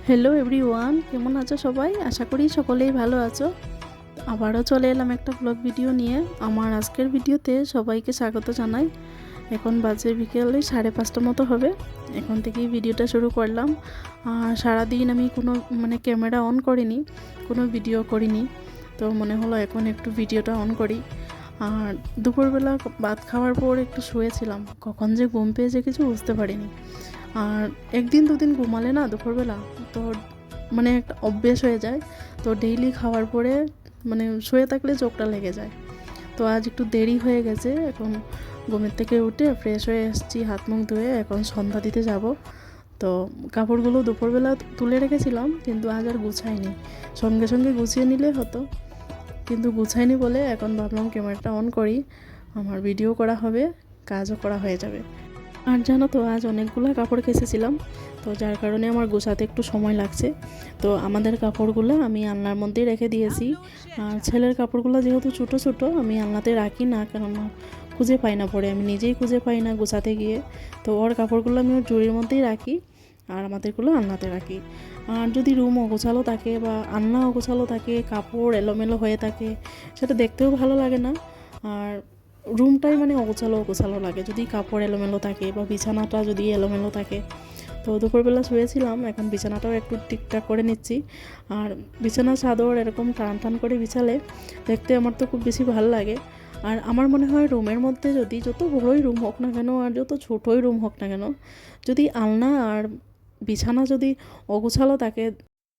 Hello everyone, কেমন আছো সবাই? আশা করি সকলেই ভালো আছো। আবারও চলে এলাম একটা ব্লগ ভিডিও নিয়ে। আমার আজকের ভিডিওতে সবাইকে স্বাগত জানাই। এখন বাজে বিকেলে 5:30 মতো হবে। এখন থেকেই ভিডিওটা শুরু করলাম। সারাদিন আমি কোনো ক্যামেরা অন করিনি, কোনো ভিডিও করিনি। তো মনে হলো এখন একটু ভিডিওটা অন করি। আর দুপুরবেলা ভাত খাওয়ার পর একটু শুয়েছিলাম, কখন যে ঘুম পেয়েছে কিছু বুঝতে পারিনি। আর একদিন দুদিন ঘুমালে না দুপুরবেলা, তো একটা অভ্যেস হয়ে যায়। তো ডেইলি খাওয়ার পরে শুয়ে থাকলে চোখটা লেগে যায়। তো আজ একটু দেরি হয়ে গেছে। এখন ঘুমের থেকে উঠে ফ্রেশ হয়ে এসেছি, হাত মুখ ধুয়ে এখন সন্ধ্যা দিতে যাব। তো কাপড়গুলো দুপুরবেলা তুলে রেখেছিলাম, কিন্তু আজ আর গুছাইনি। সঙ্গে সঙ্গে গুছিয়ে নিলে হতো, কিন্তু গুছাইনি বলে এখন ভাবলাম ক্যামেরাটা অন করি, আমার ভিডিও করা হবে, কাজও করা হয়ে যাবে। আর জানো তো, আজ অনেকগুলো কাপড় কেচেছিলাম, তো যার কারণে আমার গোছাতে একটু সময় লাগছে। তো আমাদের কাপড়গুলো আমি আলনার মধ্যেই রেখে দিয়েছি। আর ছেলের কাপড়গুলো যেহেতু ছোটো ছোটো, আমি আলনাতে রাখি না, কেননা খুঁজে পাই না, পরে আমি নিজেই খুঁজে পাই না গোছাতে গিয়ে। তো ওর কাপড়গুলো আমি ওর ঝুড়ির মধ্যেই রাখি, আর আমাদেরগুলো আলনাতে রাখি। আর যদি রুম অগোছালো থাকে বা আলনা অগোছালো থাকে, কাপড় এলোমেলো হয়ে থাকে, সেটা দেখতেও ভালো লাগে না। আর রুমটাই অগোছালো অগোছালো লাগে যদি কাপড় এলোমেলো থাকে বা বিছানাটা যদি এলোমেলো থাকে। তো দুপুরবেলা শুয়েছিলাম, এখন বিছানাটাও একটু ঠিকঠাক করে নিচ্ছি। আর বিছানা চাদর এরকম টান টান করে বিছালে দেখতে আমার তো খুব বেশি ভালো লাগে। আর আমার মনে হয় রুমের মধ্যে যদি যত বড়োই রুম হোক না কেন আর যত ছোটোই রুম হোক না কেন, যদি আলনা আর বিছানা যদি অগোছালো থাকে,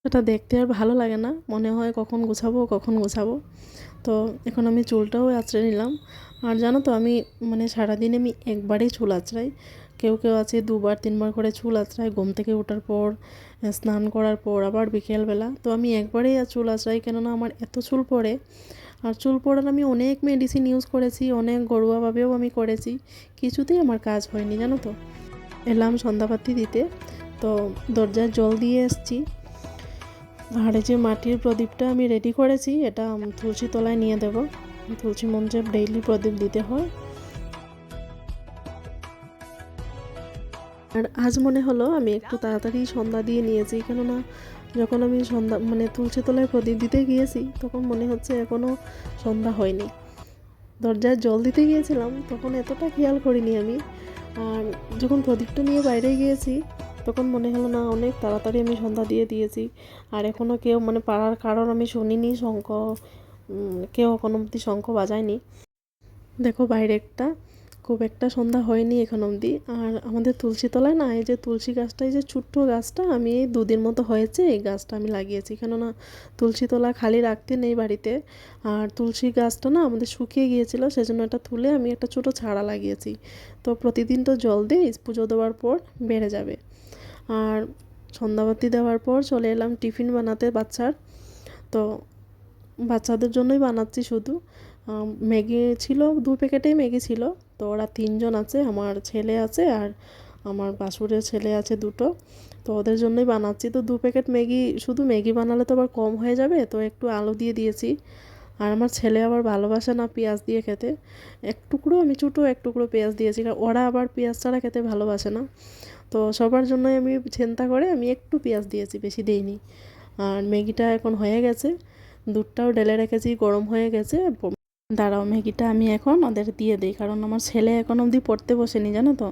সেটা দেখতে আর ভালো লাগে না, মনে হয় কখন গোছাবো কখন গোছাবো। তো এখন আমি চুলটাও আঁচড়ে নিলাম। আর জানো তো, আমি সারাদিনে আমি একবারেই চুল আঁচড়াই। কেউ কেউ আছে 2-3 বার করে চুল আঁচড়ায়, ঘুম থেকে ওঠার পর, স্নান করার পর, আবার বিকেলবেলা। তো আমি একবারেই চুল আঁচড়াই, কেননা আমার এত চুল পড়ে। আর চুল পড়ার আমি অনেক মেডিসিন ইউজ করেছি, অনেক ঘরোয়াভাবেও আমি করেছি, কিছুতেই আমার কাজ হয়নি জানো তো। এলাম সন্ধ্যাবাতি দিতে, তো দরজায় জল দিয়ে এসছি। আর এই যে মাটির প্রদীপটা আমি রেডি করেছি, এটা তুলসী তলায় নিয়ে দেব। তুলসী মঞ্চে ডেইলি প্রদীপ দিতে হয়। আর আজ মনে হলো আমি একটু তাড়াতাড়ি সন্ধ্যা দিয়ে নিয়েছি, কেননা যখন আমি সন্ধ্যা তুলসী তলায় প্রদীপ দিতে গিয়েছি, তখন মনে হচ্ছে এখনও সন্ধ্যা হয়নি। দরজায় জল দিতে গিয়েছিলাম, তখন এতটা খেয়াল করিনি আমি। আর যখন প্রদীপটা নিয়ে বাইরে গিয়েছি, তখন মনে হলো না, অনেক তাড়াতাড়ি আমি সন্ধ্যা দিয়ে দিয়েছি। আর এখনও কেউ পাড়ার কারণ আমি শুনিনি শঙ্খ, কেউ কোনো অবধি শঙ্খ বাজায়নি। দেখো বাইরে খুব একটা সন্ধ্যা হয়নি এখন অবধি। আর আমাদের তুলসী তলায় না, এই যে তুলসী গাছটা, এই যে ছোট্ট গাছটা, আমি এই 2 দিন মতো হয়েছে এই গাছটা আমি লাগিয়েছি, কেননা তুলসী তলা খালি রাখতে নেই বাড়িতে। আর তুলসী গাছটা না আমাদের শুকিয়ে গিয়েছিল, সেজন্য এটা তুলে আমি একটা ছোটো চারা লাগিয়েছি। তো প্রতিদিন তো জল দিই, পুজো দেওয়ার পর বেড়ে যাবে। আর সন্ধ্যাবাতি দেওয়ার পর চলে এলাম টিফিন বানাতে বাচ্চার। তো বাচ্চাদের জন্যই বানাচ্ছি শুধু। ম্যাগি ছিল, 2 প্যাকেটেই ম্যাগি ছিল। তো ওরা 3জন আছে, আমার ছেলে আছে আর আমার বাসুরের ছেলে আছে 2টো। তো ওদের জন্যই বানাচ্ছি। তো 2 প্যাকেট ম্যাগি, শুধু ম্যাগি বানালে তো আবার কম হয়ে যাবে, তো একটু আলু দিয়ে দিয়েছি। আর আমার ছেলে আবার ভালোবাসে না পেঁয়াজ দিয়ে খেতে, আমি ছোটো এক টুকরো পেঁয়াজ দিয়েছি, কারণ ওরা আবার পেঁয়াজ ছাড়া খেতে ভালোবাসে না। তো সবার জন্যই আমি চিন্তা করে আমি একটু পেঁয়াজ দিয়েছি, বেশি দিইনি। আর ম্যাগিটা এখন হয়ে গেছে, দুধটাও ঢেলে রেখেছি, গরম হয়ে গেছে। দাঁড়াও, ম্যাগিটা আমি এখন ওদের দিয়ে দিই, কারণ আমার ছেলে এখন অবধি পড়তে বসেনি জানো তো।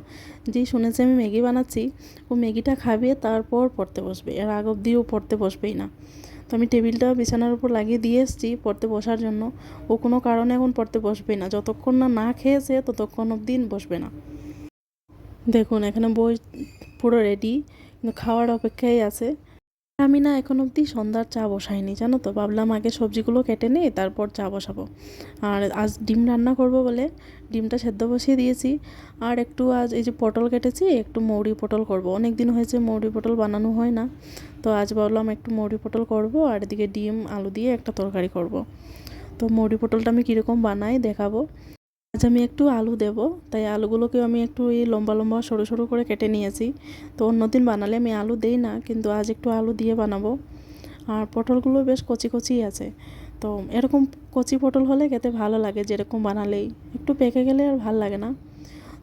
যেই শুনেছে আমি ম্যাগি বানাচ্ছি, ও ম্যাগিটা খাবে তারপর পড়তে বসবে, এর আগ অবধি ও পড়তে বসবেই না। তো আমি টেবিলটা বিছানার উপর লাগিয়ে দিয়ে এসেছি পড়তে বসার জন্য। ও কোনো কারণে এখন পড়তে বসবেই না, যতক্ষণ না না খেয়েছে ততক্ষণ অবধি বসবে না। দেখুন এখানে বই পুরো রেডি, কিন্তু খাওয়ার অপেক্ষায় আছে। আমি না এখন অবধি সন্ধ্যার চা বসাইনি জানো তো, ভাবলাম আগে সবজিগুলো কেটে নিই তারপর চা বসাবো। আর আজ ডিম রান্না করব বলে ডিমটা সেদ্ধ বসিয়ে দিয়েছি। আর একটু আজ এই যে পটল কেটেছি, একটু মৌরি পটল করব, অনেক দিন হয়েছে মৌরি পটল বানানো হয় না। তো আজ ভাবলাম একটু মৌরি পটল করব, আর এদিকে ডিম আলু দিয়ে একটা তরকারি করব। তো মৌরি পটলটা আমি কীরকম বানাই দেখাবো। আজ আমি একটু আলু দেব, তাই আলুগুলোকে আমি একটু এই লম্বা লম্বা সরু সরু করে কেটে নিয়েছি। তো অন্যদিন বানালে আমি আলু দেই না, কিন্তু আজ একটু আলু দিয়ে বানাবো। আর পটলগুলো বেশ কচি কচি আছে। তো এরকম কচি পটল হলে খেতে ভালো লাগে, যেরকম বানালেই। একটু পেকে গেলে আর ভালো লাগে না।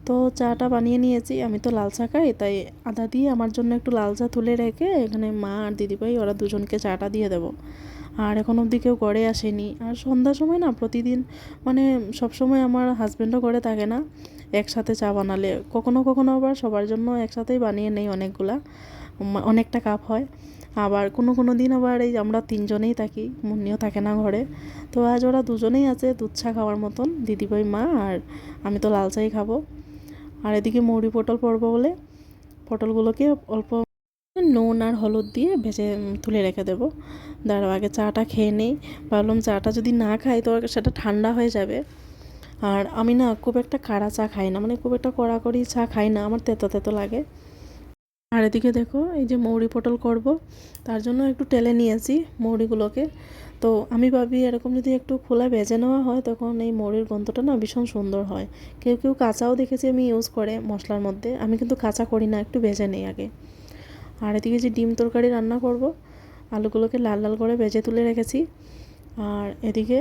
তো চাটা বানিয়ে নিয়েছি, আমি তো লাল চা খাই, তাই আদা দিয়ে আমার জন্য একটু লাল চা তুলে রেখে এখানে মা আর দিদিভাই ওরা দুজনকে চাটা দিয়ে দেবো। আর এখন অবধি কেউ ঘরে আসেনি। আর সন্ধ্যার সময় না প্রতিদিন মানে সবসময় আমার হাজব্যান্ডও ঘরে থাকে না একসাথে চা বানালে, কখনো কখনো আবার সবার জন্য একসাথেই বানিয়ে নেই অনেকগুলা, অনেকটা কাপ হয়। আবার কোনো কোনো দিন আবার এই আমরা তিনজনেই থাকি, মুন্নিও থাকে না ঘরে। তো আজ ওরা দুজনেই আছে দুধ চা খাওয়ার মতন, দিদিভাই মা আর আমি তো লাল চাই খাবো। আর এদিকে মৌরি পটল পড়বো বলে পটলগুলোকে অল্প নুন আর হলুদ দিয়ে ভেজে তুলে রেখে দেবো। দাঁড়াও আগে চাটা খেয়ে নেই, ভাবলাম চাটা যদি না খাই তো সেটা ঠান্ডা হয়ে যাবে। আর আমি না খুব একটা কাড়া চা খাই না, মানে খুব একটা কড়াকড়ি চা খাই না, আমার তেতো তেতো লাগে। আর এদিকে দেখো এই যে মৌরি পটল করব, তার জন্য একটু টেলে নিয়েছি মৌরিগুলোকে। তো আমি ভাবি এরকম যদি একটু খোলা ভেজে নেওয়া হয় তখন এই মৌরির গন্ধটা না ভীষণ সুন্দর হয়। কেউ কেউ কাঁচাও দেখেছি আমি ইউজ করে মশলার মধ্যে, আমি কিন্তু কাঁচা করি না, একটু ভেজে নেই আগে। আর এদিকে যে ডিম তরকারি রান্না করব, আলুগুলোকে লাল লাল করে ভেজে তুলে রেখেছি। আর এদিকে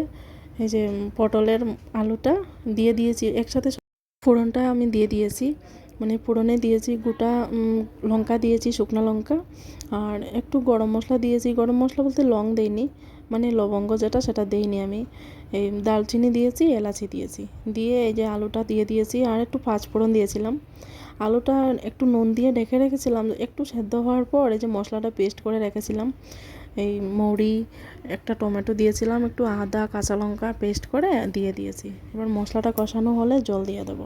এই যে পটলের আলুটা দিয়ে দিয়েছি একসাথে, ফোড়নটা আমি দিয়ে দিয়েছি, মানে ফোড়নে দিয়েছি গোটা লঙ্কা দিয়েছি, শুকনো লঙ্কা, আর একটু গরম মশলা দিয়েছি। গরম মশলা বলতে লং দেইনি, মানে লবঙ্গ যেটা সেটা দেইনি আমি। এই দারচিনি দিয়েছি, এলাচি দিয়েছি, দিয়ে এই যে আলুটা দিয়ে দিয়েছি, আর একটু পাঁচফোড়ন দিয়েছিলাম। আলুটা একটু নুন দিয়ে ঢেকে রেখেছিলাম, একটু সেদ্ধ হওয়ার পর এই যে মশলাটা পেস্ট করে রেখেছিলাম, এই মৌরি, একটা টমেটো দিয়েছিলাম, একটু আদা কাঁচা লঙ্কা পেস্ট করে দিয়ে দিয়েছি। এবার মশলাটা কষানো হলে জল দিয়ে দেবো।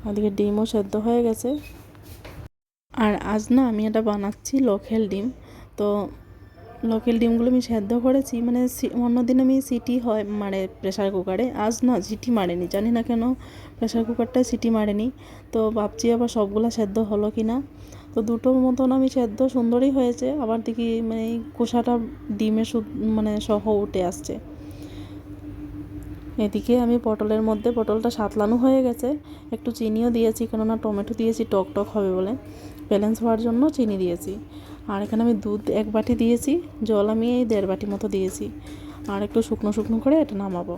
ওদিকে ডিমও সেদ্ধ হয়ে গেছে। আর আজ না আমি এটা বানাচ্ছি লোকাল ডিম। তো লোকাল ডিমগুলো আমি সেদ্ধ করেছি, মানে অন্যদিন আমি সিটি হয় মারে প্রেশার কুকারে, আজ না সিটি মারেনি, জানি না কেন প্রেশার কুকারটায় সিটি মারেনি। তো ভাবছি আবার সবগুলো সেদ্ধ হলো কি না। তো দুটোর মতন আমি সেদ্ধ সুন্দরই হয়েছে, আবার দেখি মানে এই কোষাটা ডিমের মানে সহ উঠে আসছে। এদিকে আমি পটলের মধ্যে পটলটা সাতলানো হয়ে গেছে, একটু চিনিও দিয়েছি, কেননা টমেটো দিয়েছি টক টক হবে বলে, ব্যালেন্স হওয়ার জন্য চিনি দিয়েছি। আর এখানে আমি দুধ 1 বাটি দিয়েছি, জল আমি এই 1.5 বাটি মতো দিয়েছি। আর একটু শুকনো শুকনো করে এটা নামাবো।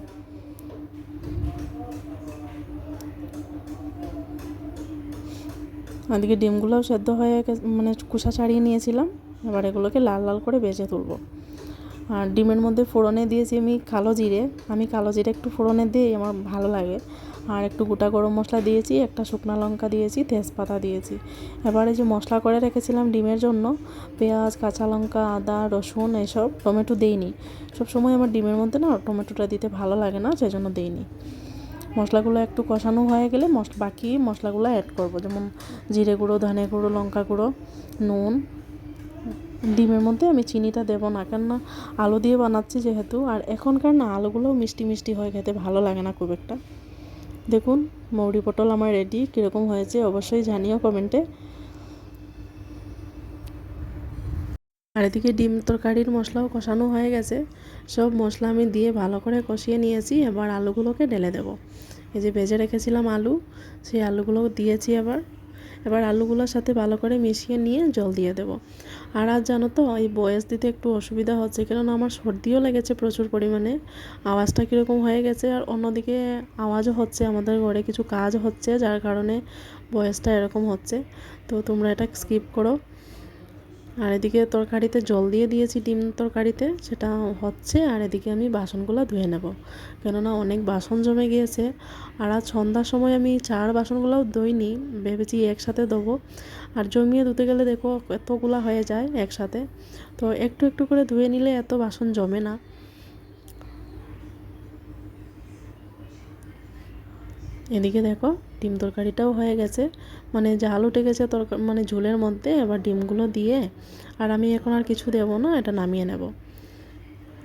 এদিকে ডিমগুলোও সেদ্ধ হয়ে মানে কুসা ছাড়িয়ে নিয়েছিলাম, এবার এগুলোকে লাল লাল করে ভেজে তুলবো। আর ডিমের মধ্যে ফোড়নে দিয়েছি আমি কালো জিরে, আমি কালো জিরে একটু ফোড়নে দিই, আমার ভালো লাগে। আর একটু গোটা গরম মশলা দিয়েছি, একটা শুকনো লঙ্কা দিয়েছি, তেজপাতা দিয়েছি। এবারে যে মশলা করে রেখেছিলাম ডিমের জন্য, পেঁয়াজ কাঁচা লঙ্কা আদা রসুন এসব, টমেটো দেইনি। সবসময় আমার ডিমের মধ্যে না টমেটোটা দিতে ভালো লাগে না, সেই জন্য দেইনি। মশলাগুলো একটু কষানো হয়ে গেলে বাকি মশলাগুলো অ্যাড করব, যেমন জিরে গুঁড়ো ধনে গুঁড়ো লঙ্কা গুঁড়ো নুন। ডিমের মধ্যে আমি চিনিটা দেবো না, কেননা আলু দিয়ে বানাচ্ছি যেহেতু। আর এখনকার না আলুগুলোও মিষ্টি মিষ্টি হয়, খেতে ভালো লাগে না খুব একটা। দেখুন মৌরি পটল আমার রেডি, কীরকম হয়েছে অবশ্যই জানিও কমেন্টে। আর এদিকে ডিম তরকারির মশলাও কষানো হয়ে গেছে, সব মশলা আমি দিয়ে ভালো করে কষিয়ে নিয়েছি। এবার আলুগুলোকে ঢেলে দেব। এই যে ভেজে রেখেছিলাম আলু, সেই আলুগুলো দিয়েছি। এবার আলুগুলোর সাথে ভালো করে মিশিয়ে নিয়ে জল দিয়ে দেব। আর আজ জানো তো এই বয়েস দিতে একটু অসুবিধা হচ্ছে, কেননা আমার সর্দিও লেগেছে প্রচুর পরিমাণে, আওয়াজটা কীরকম হয়ে গেছে। আর অন্যদিকে আওয়াজও হচ্ছে, আমাদের ঘরে কিছু কাজ হচ্ছে, যার কারণে বয়েসটা এরকম হচ্ছে। তো তোমরা এটা স্কিপ করো। আর এদিকে তরকারিতে জল দিয়ে দিয়েছি ডিম তরকারিতে, সেটা হচ্ছে। আর এদিকে আমি বাসনগুলো ধুয়ে নেব, কেননা অনেক বাসন জমে গিয়েছে। আর আজ সন্ধ্যার সময় আমি চার বাসনগুলোও ধুইনি, ভেবেছি একসাথে দেবো। আর জমিয়ে ধুতে গেলে দেখো এতগুলা হয়ে যায় একসাথে, তো একটু একটু করে ধুয়ে নিলে এত বাসন জমে না। এদিকে দেখো ডিম তরকারিটাও হয়ে গেছে, মানে জাল উঠে গেছে মানে ঝোলের মধ্যে। এবার ডিমগুলো দিয়ে, আর আমি এখন আর কিছু দেবো না, এটা নামিয়ে নেব।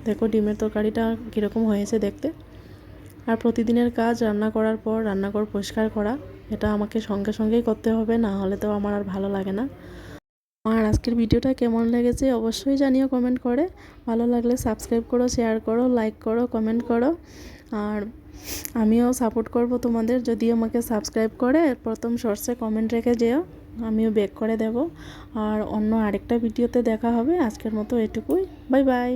দেখো ডিমের তরকারিটা কীরকম হয়েছে দেখতে। আর প্রতিদিনের কাজ রান্না করার পর রান্নাঘর পরিষ্কার করা, এটা আমাকে সঙ্গে সঙ্গেই করতে হবে, না হলে তো আমার আর ভালো লাগে না। আর আজকের ভিডিওটা কেমন লেগেছে অবশ্যই জানিও কমেন্ট করে। ভালো লাগলে সাবস্ক্রাইব করো, শেয়ার করো, লাইক করো, কমেন্ট করো। আর আমিও সাপোর্ট করব তোমাদের, যদি আমাকে সাবস্ক্রাইব করে প্রথম শর্টসে কমেন্ট রেখে যেও, আমিও ব্যাক করে দেব। আর অন্য আরেকটা ভিডিওতে দেখা হবে, আজকের মতো এটুকুই, বাই বাই।